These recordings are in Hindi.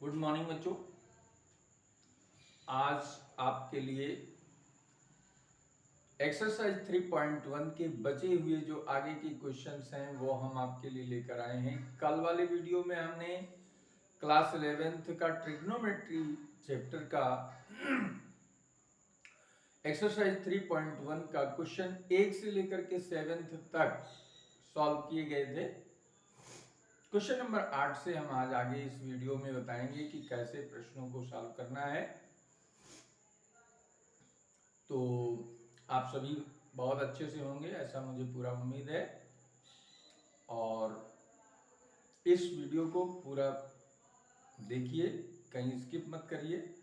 गुड मॉर्निंग बच्चों। आज आपके लिए एक्सरसाइज 3.1 के बचे हुए जो आगे के क्वेश्चंस हैं वो हम आपके लिए लेकर आए हैं। कल वाले वीडियो में हमने क्लास 11th का ट्रिग्नोमेट्री चैप्टर का एक्सरसाइज 3.1 का क्वेश्चन 1 से लेकर के 7th तक सॉल्व किए गए थे। क्वेश्चन नंबर 8 से हम आज आगे इस वीडियो में बताएंगे कि कैसे प्रश्नों को सॉल्व करना है। तो आप सभी बहुत अच्छे से होंगे ऐसा मुझे पूरा उम्मीद है, और इस वीडियो को पूरा देखिए, कहीं स्किप मत करिए।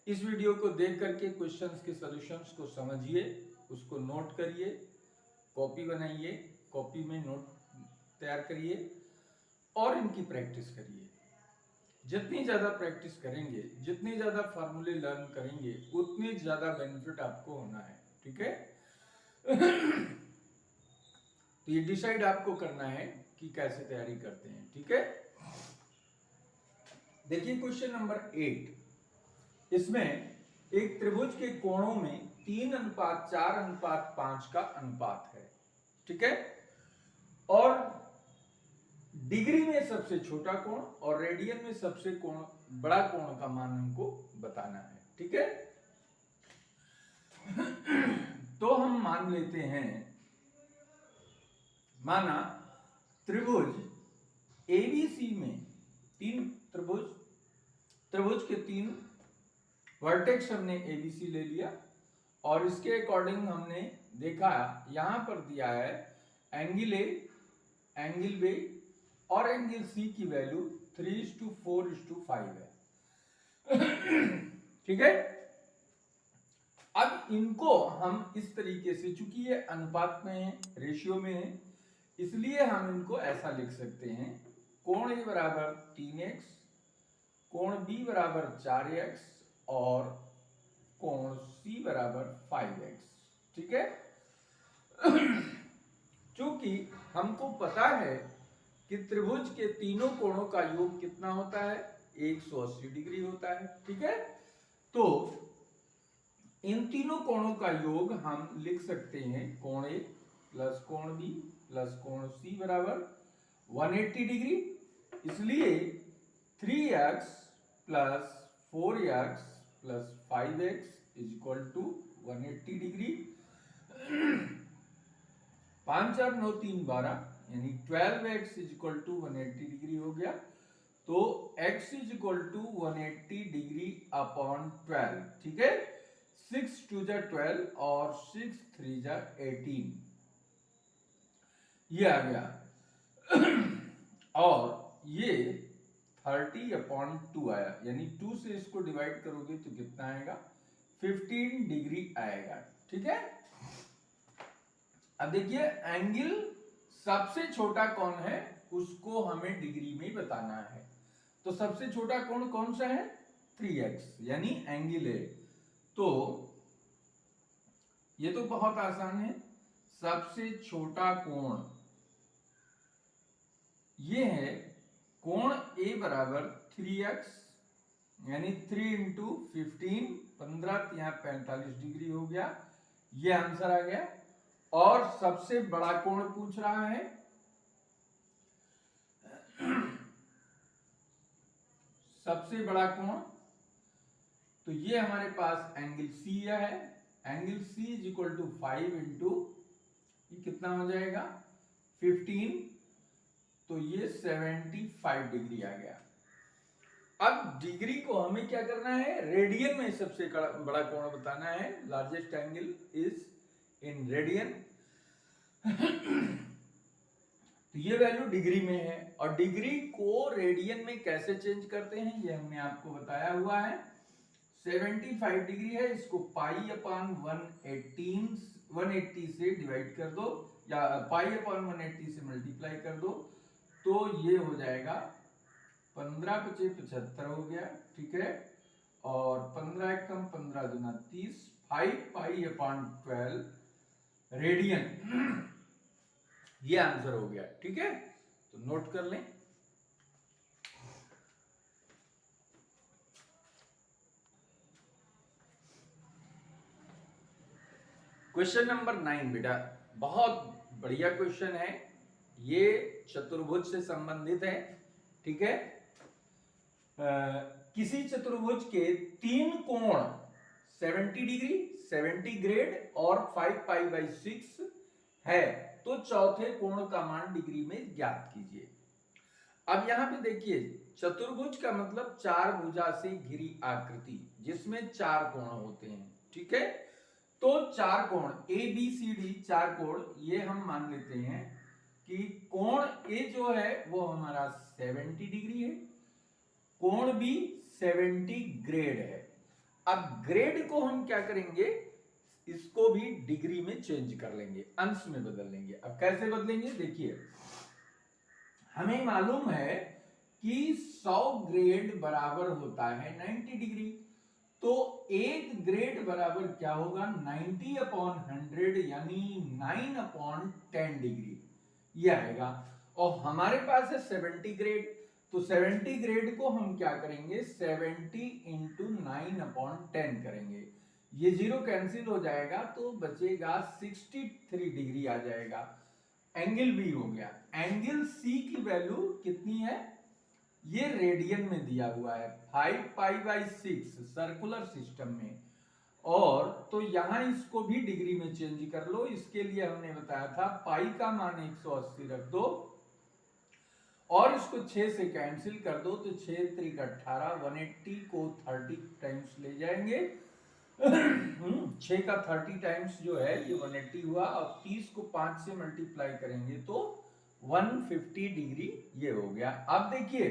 इस वीडियो को देख करके क्वेश्चंस के सॉल्यूशंस को समझिए, उसको नोट करिए, कॉपी बनाइए, कॉपी में नोट तैयार करिए और इनकी प्रैक्टिस करिए। जितनी ज्यादा प्रैक्टिस करेंगे, जितने ज्यादा फार्मूले लर्न करेंगे, उतनी ज्यादा बेनिफिट आपको होना है। ठीक है? तो ये डिसाइड आपको करना है कि कैसे तैयारी करते हैं। ठीक है? देखिए क्वेश्चन नंबर 8। इसमें एक त्रिभुज के कोणों में 3:4:5 का अनुपात है। ठीक है? और डिग्री में सबसे छोटा कोण और रेडियन में सबसे बड़ा कोण का मान हमको बताना है। ठीक है? तो हम मान लेते हैं, माना त्रिभुज एबीसी में त्रिभुज के 3 वर्टेक्स हमने एबीसी ले लिया और इसके अकॉर्डिंग हमने देखा यहां पर दिया है एंगल ए, एंगल बी और एंगल सी की वैल्यू 3:4:5 है। ठीक है? अब इनको हम इस तरीके से, चूंकि ये अनुपात में है, रेशियो में है, इसलिए हम इनको ऐसा लिख सकते हैं, कोण ए बराबर 3x, कोण बी बराबर 4x और कोण सी बराबर 5x। ठीक है? चूंकि हमको पता है कि त्रिभुज के तीनों कोणों का योग कितना होता है, 180 डिग्री होता है। ठीक है? तो इन तीनों कोणों का योग हम लिख सकते हैं, कोण ए प्लस कोण बी प्लस कोण सी बराबर 180 डिग्री। इसलिए 3x plus 4x plus 5x is equal to 180 degree. 5 4 9 3 12 यानी 12x is equal to 180 degree हो गया। तो x is equal to 180 degree upon 12। ठीक है? 6 2 जा 12 और 6 3 जा 18 ये आ गया। और ये 30/2 आया, यानी 2 से इसको डिवाइड करोगे तो कितना आएगा, 15 डिग्री आएगा। ठीक है? अब देखिए एंगल सबसे छोटा कौन है उसको हमें डिग्री में बताना है। तो सबसे छोटा कोण कौन सा है, 3x, यानी एंगल है। तो ये तो बहुत आसान है, सबसे छोटा कोण ये है कोण A बराबर 3x, यानी 3 इंटू 15, 15 यहाँ 45 डिग्री हो गया, ये आंसर आ गया। और सबसे बड़ा कोण पूछ रहा है, सबसे बड़ा कोण, तो ये हमारे पास एंगल सी है। Angle C is equal to 5 into ये कितना हो जाएगा 15, तो ये 75 डिग्री आ गया। अब डिग्री को हमें क्या करना है, रेडियन में सबसे बड़ा कोण बताना है। Largest angle is in radian. तो ये वैल्यू डिग्री में है, और डिग्री को रेडियन में कैसे चेंज करते हैं ये हमने आपको बताया हुआ है। 75 डिग्री है, इसको पाई अपॉन 180 से डिवाइड कर दो, या पाई अपॉन 180 से मल्टीप्लाई कर दो, तो ये हो जाएगा 15 × 5 = 75 हो गया। ठीक है? और 15 × 1 = 15 × 2 = 30, 5 पाई अपॉन 12 रेडियन ये आंसर हो गया। ठीक है? तो नोट कर लें। क्वेश्चन नंबर 9 बेटा, बहुत बढ़िया क्वेश्चन है, ये चतुर्भुज से संबंधित है। ठीक है, किसी चतुर्भुज के 3 कोण 70 डिग्री, 70 ग्रेड और 5π/6 है, तो चौथे कोण का मान डिग्री में ज्ञात कीजिए। अब यहां पे देखिए, चतुर्भुज का मतलब 4 भुजा से घिरी आकृति जिसमें 4 कोण होते हैं। ठीक है, तो 4 कोण ABCD 4 कोण, ये हम मान लेते हैं कि कोण A जो है वो हमारा 70 डिग्री है, कोण B 70 ग्रेड है। अब ग्रेड को हम क्या करेंगे, इसको भी डिग्री में चेंज कर लेंगे, अंश में बदल लेंगे। अब कैसे बदलेंगे, देखिए हमें मालूम है कि 100 ग्रेड बराबर होता है 90 डिग्री, तो 1 ग्रेड बराबर क्या होगा, 90/100 यानी 9/10 डिग्री, ये आएगा। और हमारे पास है 70 ग्रेड, तो 70 ग्रेड को हम क्या करेंगे, 70 × 9/10 करेंगे, ये 0 कैंसिल हो जाएगा तो बचेगा 63 डिग्री आ जाएगा। एंगल बी हो गया। एंगल सी की वैल्यू कितनी है, ये रेडियन में दिया हुआ है, 5π/6 सर्कुलर सिस्टम में। और तो यहां इसको भी डिग्री में चेंज कर लो। इसके लिए हमने बताया था पाई का मान 180 रख दो और इसको 6 से कैंसिल कर दो, तो 6 × 18, 180 को 30 टाइम्स ले जाएंगे 6 का 30 टाइम्स जो है ये 180 हुआ, और 30 को 5 से मल्टीप्लाई करेंगे तो 150 डिग्री ये हो गया। अब देखिए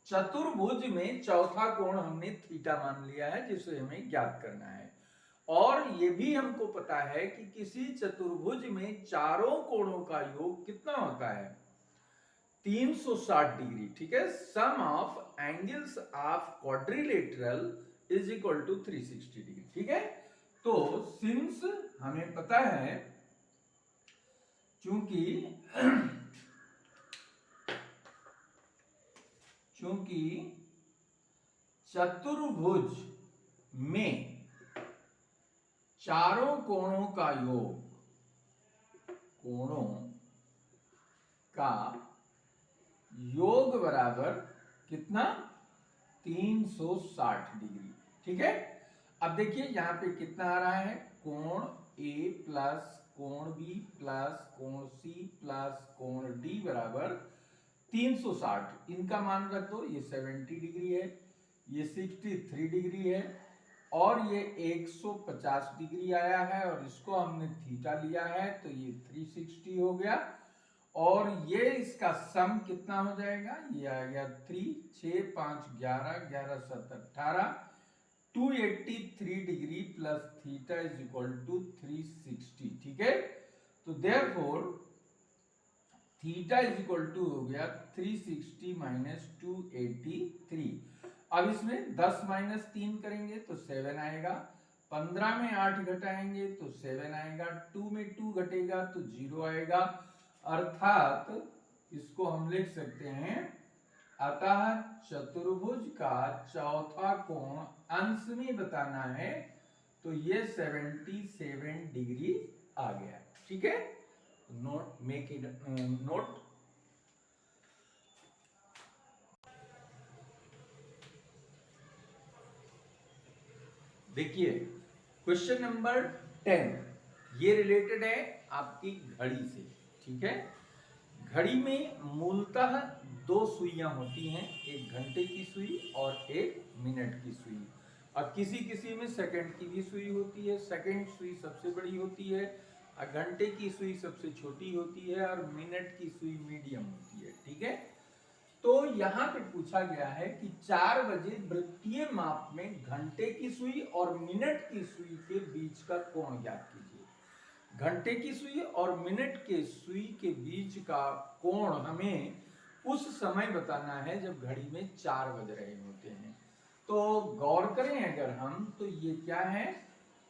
चतुर्भुज में चौथा कोण हमने थीटा मान लिया है जिसे हमें ज्ञात करना है, और ये भी हमको पता है कि किसी चतुर्भुज में चारों कोणों का योग कितना होता है, 360 डिग्री। ठीक है, sum of angles of quadrilateral is equal to 360 degree. ठीक है, तो सिंस हमें पता है चूंकि चतुर्भुज में चारों कोणों का योग बराबर कितना, 360 डिग्री। ठीक है, अब देखिए यहां पे कितना आ रहा है, कोण A प्लस कोण B प्लस कोण C प्लस कोण D बराबर 360। इनका मान रख दो, ये 70 डिग्री है, ये 63 डिग्री है, और ये 150 डिग्री आया है, और इसको हमने थीटा लिया है तो ये 360 हो गया। और ये इसका सम कितना हो जाएगा, ये आ गया 3, 6, 5, 11, 11, 7, 18, 283 degree plus theta is equal to 360। ठीक है, तो therefore theta is equal to हो गया 360 माइनस 283। अब इसमें 10 माइनस 3 करेंगे तो 7 आएगा, 15 में 8 घटाएंगे तो 7 आएगा, 2 में 2 घटेगा तो 0 आएगा, अर्थात इसको हम लिख सकते हैं, अतः चतुर्भुज का चौथा कोण अंश में बताना है तो ये 77 डिग्री आ गया। ठीक है, नोट, मेक इट नोट। देखिए क्वेश्चन नंबर 10, ये रिलेटेड है आपकी घड़ी से। ठीक है, घड़ी में मूलतः 2 सुइयां होती हैं, एक घंटे की सुई और एक मिनट की सुई। और किसी किसी में सेकंड की भी सुई होती है, सेकंड सुई सबसे बड़ी होती है, और घंटे की सुई सबसे छोटी होती है, और मिनट की सुई मीडियम होती है। ठीक है, तो यहाँ पे पूछा गया है कि 4 बजे वृत्तीय माप में घंटे की सुई और मिनट की सुई के बीच का कोण ज्ञात कीजिए। घंटे की सुई और मिनट के सुई के बीच का कोण हमें उस समय बताना है जब घड़ी में 4 बज रहे होते हैं। तो गौर करें अगर हम, तो ये क्या है,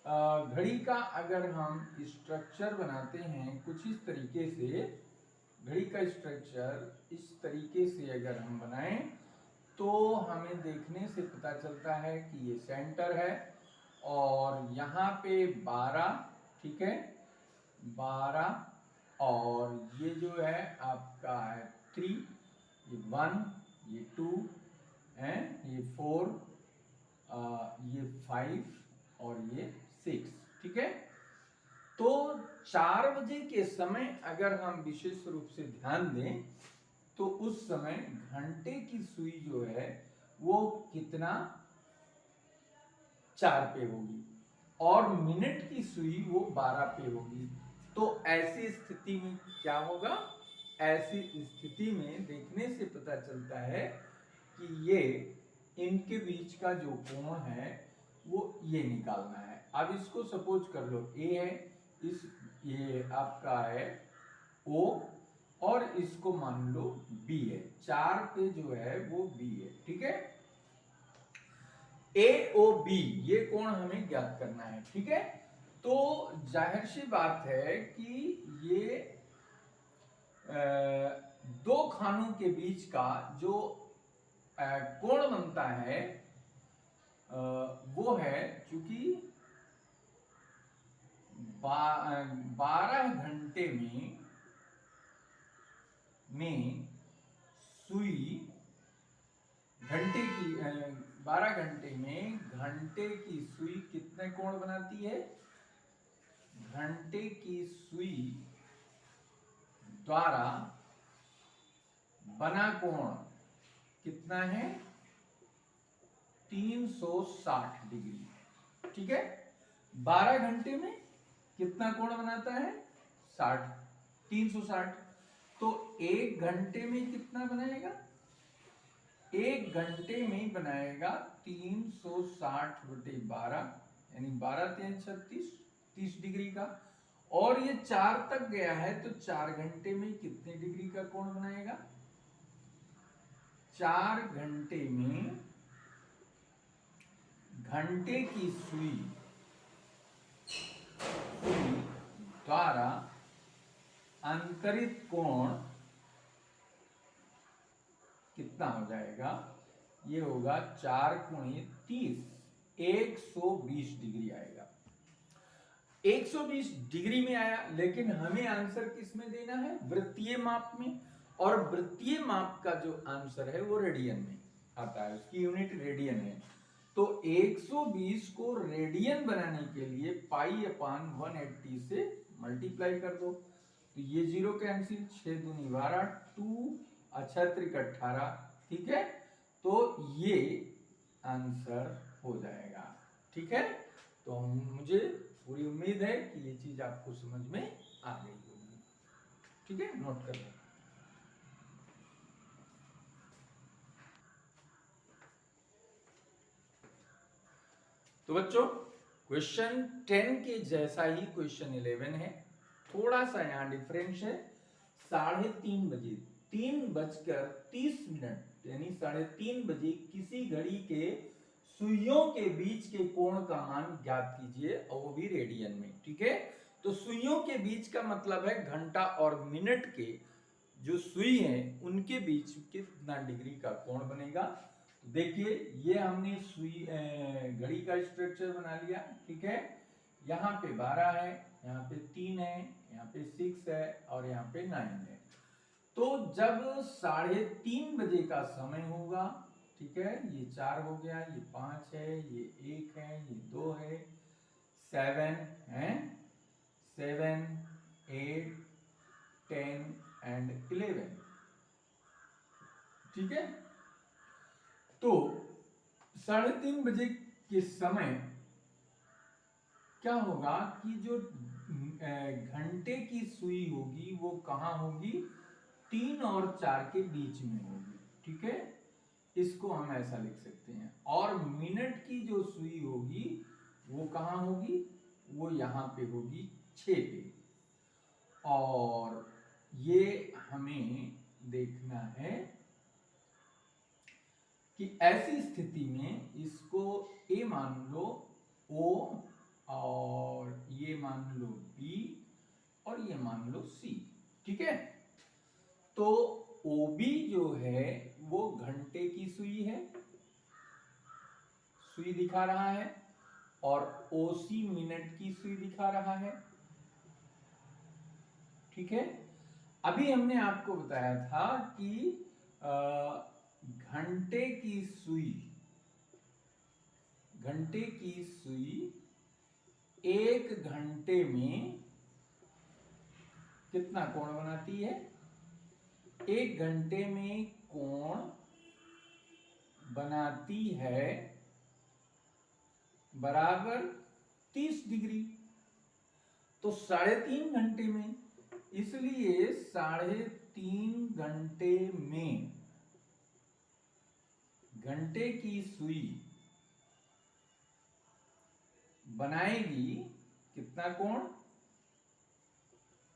घड़ी का अगर हम स्ट्रक्चर बनाते हैं कुछ इस तरीके से, घड़ी का स्ट्रक्चर इस तरीके से अगर हम बनाएं तो हमें देखने से पता चलता है कि ये सेंटर है और यहाँ पे 12, ठीक है, 12, और ये जो है आपका है 3, ये 1, ये 2 है, ये 4, ये 5 और ये 6, ठीक है। तो 4 बजे के समय अगर हम विशेष रूप से ध्यान दें तो उस समय घंटे की सुई जो है वो कितना 4 पे होगी और मिनट की सुई वो 12 पे होगी। तो ऐसी स्थिति में क्या होगा, ऐसी स्थिति में देखने से पता चलता है कि ये इनके बीच का जो कोण है वो ये निकालना है। अब इसको सपोज कर लो ए है, ये आपका है ओ, और इसको मान लो बी है, 4 पे जो है वो बी है, ठीक है। ए ओ बी ये कोण हमें ज्ञात करना है, ठीक है। तो जाहिर सी बात है कि ये दो खानों के बीच का जो कोण बनता है वो है, क्योंकि 12 घंटे में सुई घंटे की 12 घंटे में घंटे की सुई कितने कोण बनाती है, घंटे की सुई द्वारा बना कोण कितना है, 360 डिग्री, ठीक है। 12 घंटे में कितना कोण बनाता है, 60, 360। तो 1 घंटे में कितना बनाएगा, 1 घंटे में बनाएगा 360/12, यानी 12 3 36, 30 डिग्री का। और ये 4 तक गया है तो 4 घंटे में कितने डिग्री का कोण बनाएगा, 4 घंटे में घंटे की सुई द्वारा अंतरित कोण कितना हो जाएगा, ये होगा 4 × 30, 120 डिग्री आएगा। 120 डिग्री में आया, लेकिन हमें आंसर किस में देना है, वृत्तीय माप में। और वृत्तीय माप का जो आंसर है वो रेडियन में आता है, उसकी यूनिट रेडियन है। तो 120 को रेडियन बनाने के लिए पाई/180 से मल्टीप्लाई कर दो, तो ये 0 कैंसिल, 6 दूनी 12, 2 अक्षत्रिक 18, ठीक है। तो ये आंसर हो जाएगा, ठीक है। तो मुझे पूरी उम्मीद है कि ये चीज आपको समझ में आ गई होगी, ठीक है, नोट कर लो। तो बच्चों क्वेश्चन 10 के जैसा ही क्वेश्चन 11 है, थोड़ा सा यहाँ डिफरेंस है। 3:30 बजे, 3:30 यानी 3:30 बजे किसी घड़ी के सुइयों के बीच के कोण का मान ज्ञात कीजिए, और वो भी रेडियन में, ठीक है। तो सुइयों के बीच का मतलब है घंटा और मिनट के जो सुई है उनके बीच कितना डिग्री का कोण बनेगा। देखिए ये हमने सुई घड़ी का स्ट्रक्चर बना लिया, ठीक है। यहाँ पे 12 है, यहाँ पे 3 है, यहाँ पे 6 है और यहाँ पे 9 है। तो जब 3:30 बजे का समय होगा, ठीक है, ये 4 हो गया, ये 5 है, ये 1 है, ये 2 है, 7 है, 7, 8, 10 एंड 11, ठीक है। तो 3:30 बजे के समय क्या होगा कि जो घंटे की सुई होगी वो कहाँ होगी, 3 और 4 के बीच में होगी, ठीक है। इसको हम ऐसा लिख सकते हैं। और मिनट की जो सुई होगी वो कहाँ होगी, वो यहाँ पे होगी 6 पे। और ये हमें देखना है कि ऐसी स्थिति में इसको ए मान लो ओ, और ये मान लो बी, और ये मान लो सी, ठीक है। तो ओबी जो है वो घंटे की सुई है, सुई दिखा रहा है, और ओसी मिनट की सुई दिखा रहा है, ठीक है। अभी हमने आपको बताया था कि घंटे की सुई 1 घंटे में कितना कोण बनाती है? 1 घंटे में कोण बनाती है बराबर 30 डिग्री। तो 3.5 घंटे में, इसलिए 3.5 घंटे में घंटे की सुई बनाएगी कितना कोण?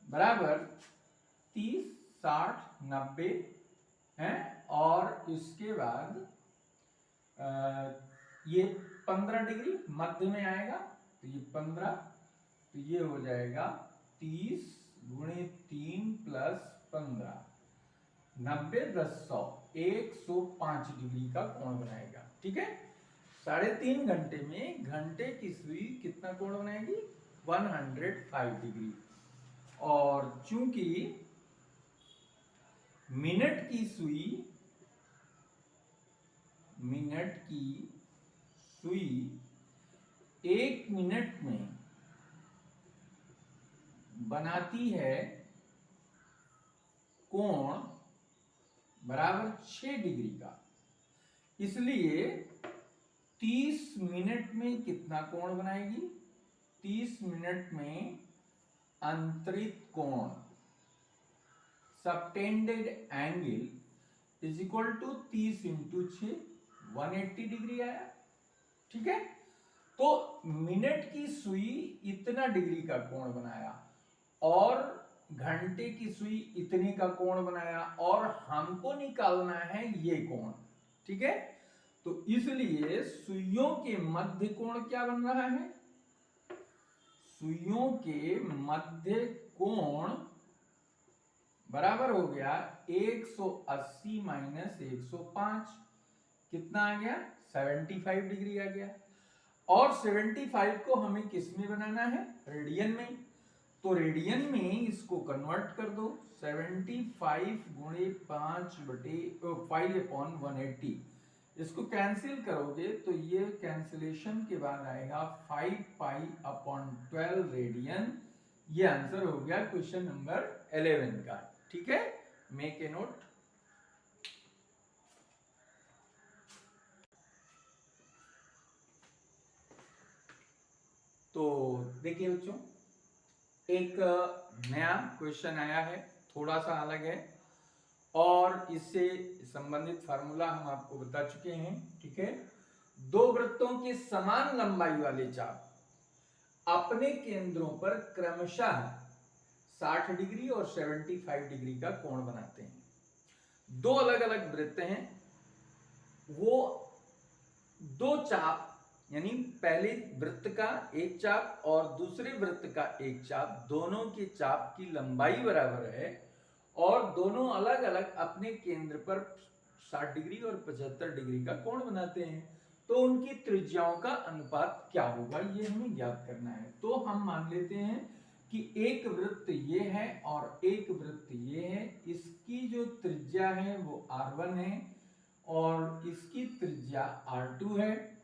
बराबर 30, 60, 90 है। और इसके बाद ये 15 डिग्री मध्य में आएगा, तो ये 15, तो ये हो जाएगा 30 गुणे 3 प्लस 15, 90, 10, 100, 105 डिग्री का कोण बनाएगा। ठीक है। 3.5 घंटे में घंटे की सुई कितना कोण बनाएगी? 105 डिग्री। और चूंकि मिनट की सुई 1 मिनट में बनाती है कोण बराबर 6 डिग्री का, इसलिए 30 मिनट में कितना कोण बनाएगी? 30 मिनट में अंतरित कोण subtended angle is equal to 30 into 6, 180 degree आया। ठीक है। तो मिनट की सुई इतना डिग्री का कोण बनाया और घंटे की सुई इतने का कोण बनाया, और हमको निकालना है ये कोण। ठीक है। तो इसलिए सुइयों के मध्य कोण क्या बन रहा है? सुइयों के मध्य कोण बराबर हो गया 180 माइनस 105, कितना आ गया? 75 डिग्री आ गया। और 75 को हमें किस में बनाना है? रेडियन में। तो रेडियन में इसको कन्वर्ट कर दो, 75 गुणे 5/180, इसको कैंसिल करोगे तो ये कैंसिलेशन के बाद आएगा 5π/12 रेडियन। ये आंसर हो गया क्वेश्चन नंबर 11 का। ठीक है। Make a note. तो देखिए बच्चों, एक नया क्वेश्चन आया है, थोड़ा सा अलग है, और इससे संबंधित फार्मूला हम आपको बता चुके हैं। ठीक है। 2 वृत्तों के समान लंबाई वाले चाप अपने केंद्रों पर क्रमशः 60 डिग्री और 75 डिग्री का कोण बनाते हैं। 2 अलग अलग वृत्त हैं, वो 2 चाप, यानी पहले वृत्त का एक चाप और दूसरे वृत्त का एक चाप, दोनों के चाप की लंबाई बराबर है और दोनों अलग अलग अपने केंद्र पर 60 डिग्री और 75 डिग्री का कोण बनाते हैं। तो उनकी त्रिज्याओं का अनुपात क्या होगा, ये हमें ज्ञात करना है। तो हम मान लेते हैं कि एक वृत्त ये है और एक वृत्त ये है। इसकी जो त्रिज्या है वो R1 है और इसकी त्रिज्या R2 है।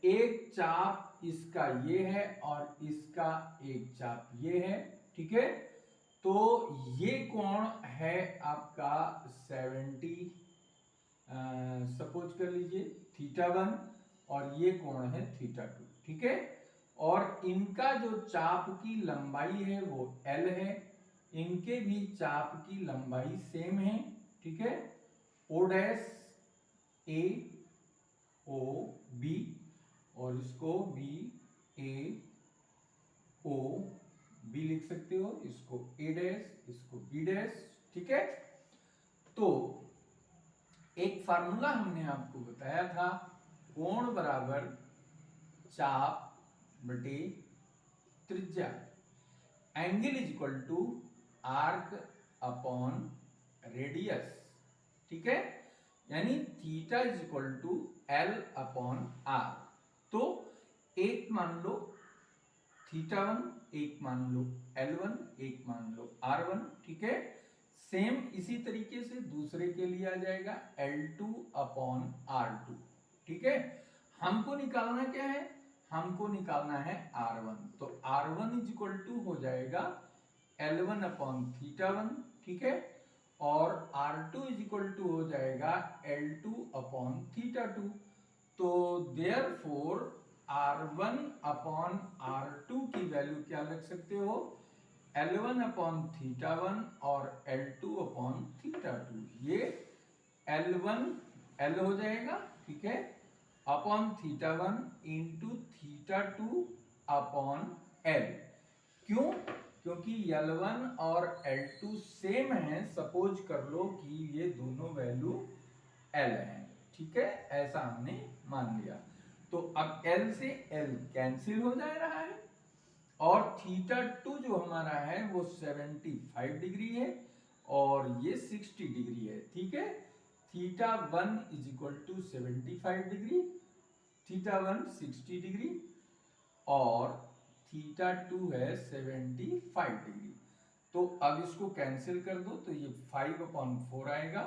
एक चाप इसका ये है और इसका एक चाप ये है। ठीक है। तो ये कोण है आपका 70, सपोज कर लीजिए θ1, और ये कोण है θ2। ठीक है। और इनका जो चाप की लंबाई है वो L है, इनके भी चाप की लंबाई सेम है। ठीक है। O dash A O B, और इसको B A O B लिख सकते हो, इसको A डैश, इसको B डैश। ठीक है। तो एक फार्मूला हमने आपको बताया था, कोण बराबर चाप बटे त्रिज्या, angle is equal to arc upon radius. ठीक है। यानी theta is equal to L upon R। तो एक मान लो θ1, एक मान लो L1, एक मान लो R1, ठीक है। सेम इसी तरीके से दूसरे के लिए आ जाएगा L2 अपॉन R2, ठीक है। हमको निकालना क्या है, हमको निकालना है R1, तो R1 इज इक्वल टू हो जाएगा L1 अपॉन थीटा 1, ठीक है, और R2 इज इक्वल टू हो जाएगा L2 अपॉन थीटा 2। तो देयरफॉर R1 अपॉन R2 की वैल्यू क्या लग सकते हो, L1 अपॉन थीटा 1 और L2 अपॉन थीटा 2। ये L1 L हो जाएगा, ठीक है, upon theta 1 into theta 2 upon L। क्यों, क्योंकि L1 और L2 सेम है, सपोज कर लो कि ये दोनों वैल्यू L है, ठीक है, ऐसा हमने मान लिया। तो अब L से L कैंसिल हो जा रहा है और थीटा 2 जो हमारा है वो 75 डिग्री है और ये 60 डिग्री है, ठीक है। Theta 1 is equal to 75 degree, theta 1 60 degree और थीटा 2 है 75 डिग्री। तो अब इसको कैंसिल कर दो तो ये 5/4 आएगा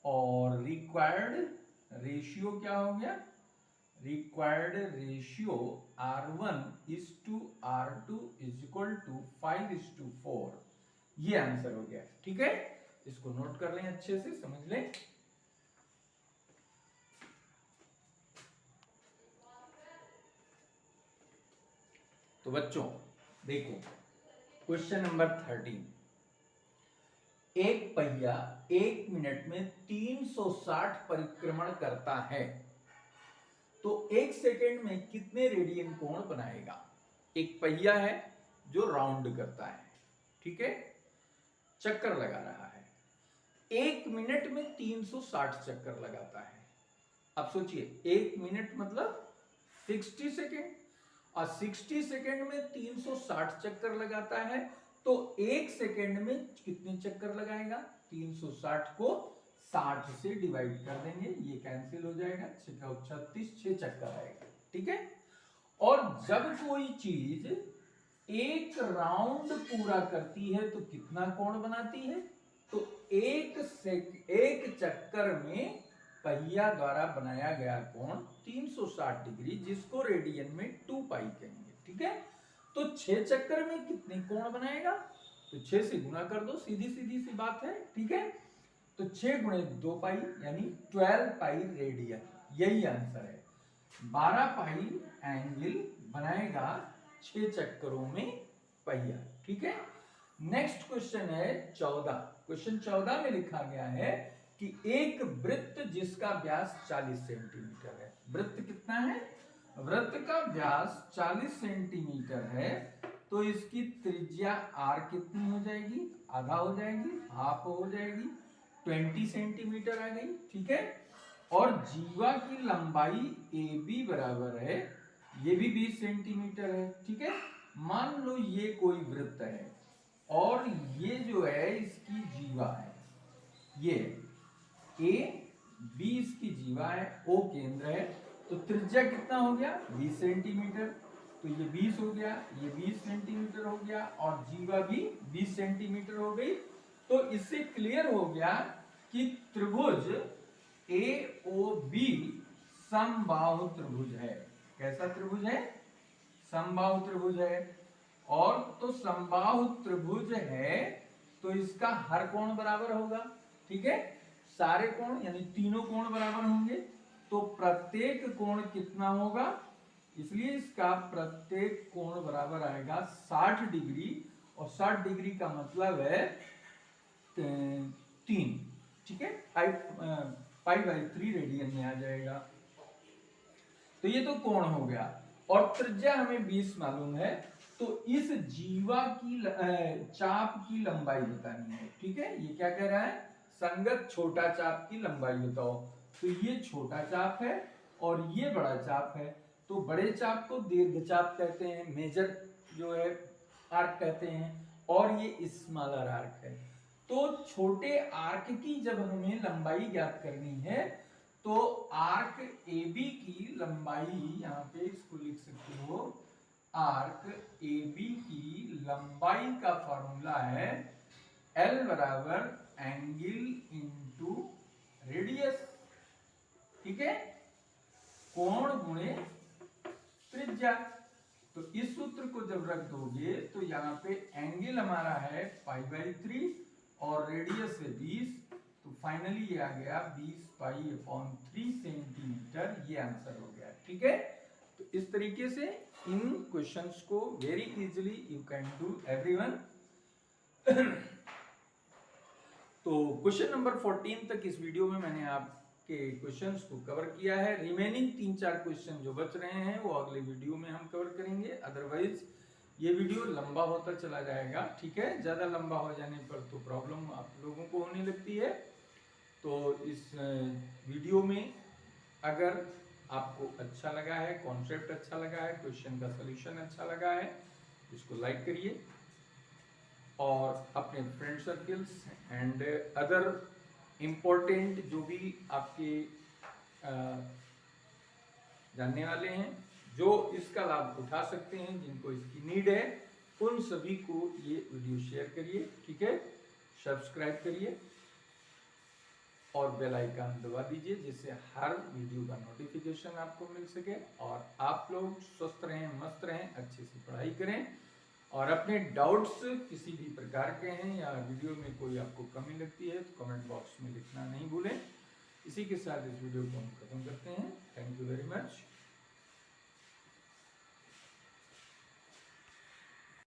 और रिक्वायर्ड रेशियो क्या हो गया, required ratio R1 is to R2 is equal to 5:4। ये आंसर हो गया, ठीक है। इसको नोट कर लें, अच्छे से समझ लें। तो बच्चों देखो क्वेश्चन नंबर 13, एक पहिया 1 मिनट में 360 परिक्रमण करता है तो 1 सेकेंड में कितने रेडियन कोण बनाएगा। एक पहिया है जो राउंड करता है, ठीक है, चक्कर लगा रहा है, 1 मिनट में 360 चक्कर लगाता है। अब सोचिए 1 मिनट मतलब 60 सेकेंड और 60 सेकेंड में 360 चक्कर लगाता है तो 1 सेकेंड में कितने चक्कर लगाएगा, 360 को 60 से डिवाइड कर देंगे, ये कैंसिल हो जाएगा, 36 6 चक्कर आएगा, ठीक है। और जब कोई चीज एक राउंड पूरा करती है तो कितना कोण बनाती है, तो एक चक्कर में पहिया द्वारा बनाया गया कोण 360 डिग्री, जिसको रेडियन में 2 पाई कहेंगे, ठीक है। तो 6 चक्कर में कितने कोण बनाएगा, तो 6 से गुना कर दो, सीधी सीधी सी बात है, ठीक है। तो 6 गुणे 2 पाई यानी 12 पाई रेडियन, यही आंसर है। 12 पाई एंगल बनाएगा 6 चक्करों में पहिया, ठीक है। नेक्स्ट क्वेश्चन है 14। क्वेश्चन 14 में लिखा गया है कि एक वृत्त जिसका व्यास 40 सेंटीमीटर है, वृत्त कितना है, वृत्त का व्यास 40 सेंटीमीटर है, तो इसकी त्रिज्या r कितनी हो जाएगी, आधा हो जाएगी, हाफ हो जाएगी, 20 सेंटीमीटर आ गई, ठीक है। और जीवा की लंबाई AB बराबर है, ये भी 20 सेंटीमीटर है, ठीक है। मान लो ये कोई वृत्त है और ये जो है इसकी जीवा है, ये AB इसकी जीवा है, O केंद्र है, तो त्रिज्या कितना हो गया 20 सेंटीमीटर, तो ये 20 हो गया, ये 20 सेंटीमीटर हो गया और जीवा भी 20 सेंटीमीटर हो गई। तो इससे क्लियर हो गया कि त्रिभुज AOB समबाहु त्रिभुज है। कैसा त्रिभुज है, समबाहु त्रिभुज है। और तो समबाहु त्रिभुज है तो इसका हर कोण बराबर होगा, ठीक है, सारे कोण यानी तीनों कोण बराबर होंगे, तो प्रत्येक कोण कितना होगा, इसलिए इसका प्रत्येक कोण बराबर आएगा 60 डिग्री, और 60 डिग्री का मतलब है 3, ठीक है, π/3 रेडियन में आ जाएगा। तो ये तो कोण हो गया और त्रिज्या हमें 20 मालूम है, तो इस जीवा की चाप की लंबाई बतानी है, ठीक है। ये क्या कह रहा है, संगत छोटा चाप की लंबाई बताओ, तो ये छोटा चाप है और ये बड़ा चाप है, तो बड़े चाप को दीर्घ चाप कहते हैं, मेजर जो है आर्क कहते हैं, और ये स्मॉलर आर्क है। तो छोटे आर्क की जब हमें लंबाई ज्ञात करनी है तो आर्क AB की लंबाई, यहाँ पे इसको लिख सकते हो आर्क AB की लंबाई का फॉर्मूला है L बराबर एंगल इंटू रेडियस, ठीक है, कोण गुणे त्रिज्या। तो इस सूत्र को जब रख दोगे तो यहाँ पे एंगल हमारा है π/3 और रेडियस है 20, तो फाइनली ये आ गया 20π/3 सेंटीमीटर, ये आंसर हो गया, ठीक है। तो इस तरीके से इन क्वेश्चंस को very easily you can do everyone. तो क्वेश्चन नंबर 14 तक इस वीडियो में मैंने आपके क्वेश्चंस को कवर किया है। रिमेनिंग 3-4 क्वेश्चन जो बच रहे हैं वो अगले वीडियो में हम कवर करेंगे, अदरवाइज ये वीडियो लंबा होता चला जाएगा, ठीक है। ज़्यादा लंबा हो जाने पर तो प्रॉब्लम आप लोगों को होने लगती है। तो इस वीडियो में अगर आपको अच्छा लगा है, कॉन्सेप्ट अच्छा लगा है, क्वेश्चन का सॉल्यूशन अच्छा लगा है, इसको लाइक करिए और अपने friend circles and other important जो भी आपके जानने वाले हैं, जो इसका लाभ उठा सकते हैं, जिनको इसकी नीड है, उन सभी को ये वीडियो शेयर करिए, ठीक है। सब्सक्राइब करिए और बेल आइकन दबा दीजिए, जिससे हर वीडियो का नोटिफिकेशन आपको मिल सके और आप लोग स्वस्थ रहें, मस्त रहें, अच्छे से पढ़ाई करें और अपने डाउट्स किसी भी प्रकार के हैं या वीडियो में कोई आपको कमी लगती है तो कमेंट बॉक्स में लिखना नहीं भूलें। इसी के साथ इस वीडियो को हम खत्म करते हैं। Thank you very much.